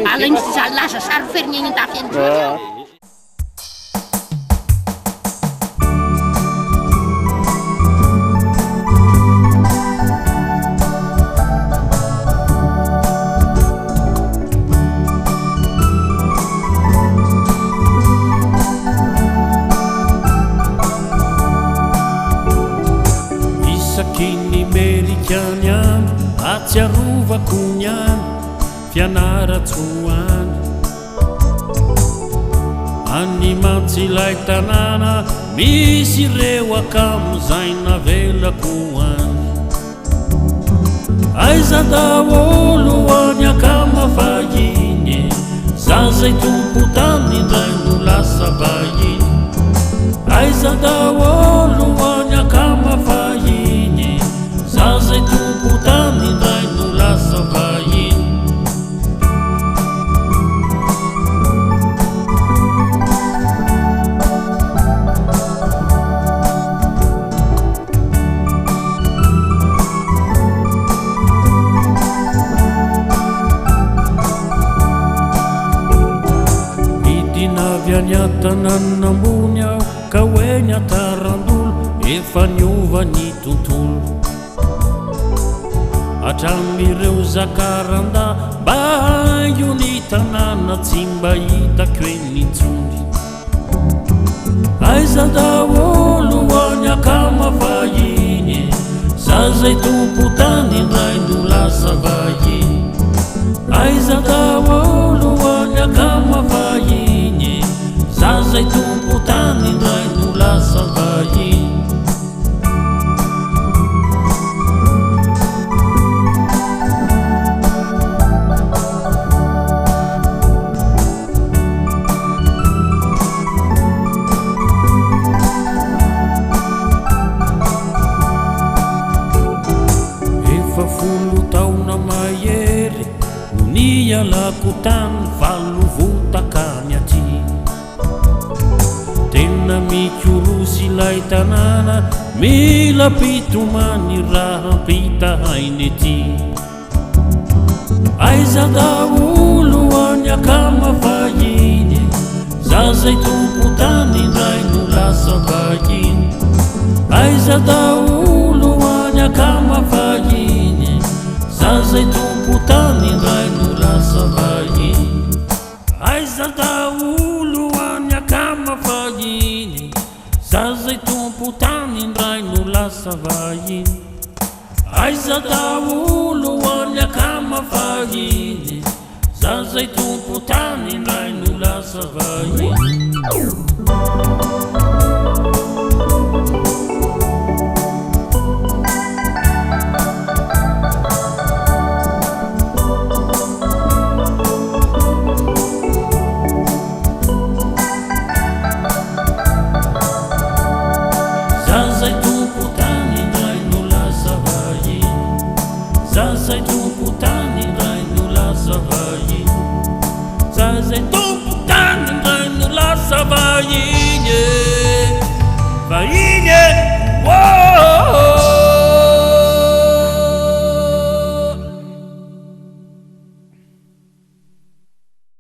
Paling lasa surfernya ini tak Kini merikianian atsiarovako niany fianaratsoany animatsilay tanàna misy ireo akamizay navelako any aiza daholo any akamafahiny zazay tompo tany indray no lasa vahiny aiza daholo any akamafahiny zazay tompo tany indray no lasa vahiny idinavy any atanany nambony aho ka hoe ny atarandolo efa niova ny tontolo atramireo zakaranda mba haingo ny tanàna tsy mba hitako hoe nitsony aiza daholo any akamafahiny zazay tompo tany indray no lasa vahiny aiza daholo any akamafahiny zazay tompo tany indray no lasa vahiny folo taona mahery no nialako tany valo votakany aty tena mikorosy ilay tanàna mila pitomany raha mpitahainy ety aiza daholo any akamafahiny zazay tompo tany indray no lasa vahiny aiza daholo any akamafahiny zazay tompo tany indray no lasa vahiny aiza daholo any akamafahiny zazay tompo tany indray no lasa vahiny aiza daholo any akamafahiny zazay tompo tany indray no lasa vahiny zazay tompo tany indray no lasa vahiny zazay tompo tany indray no lasa vahiny zazay tompo tany indray no lasa vahiny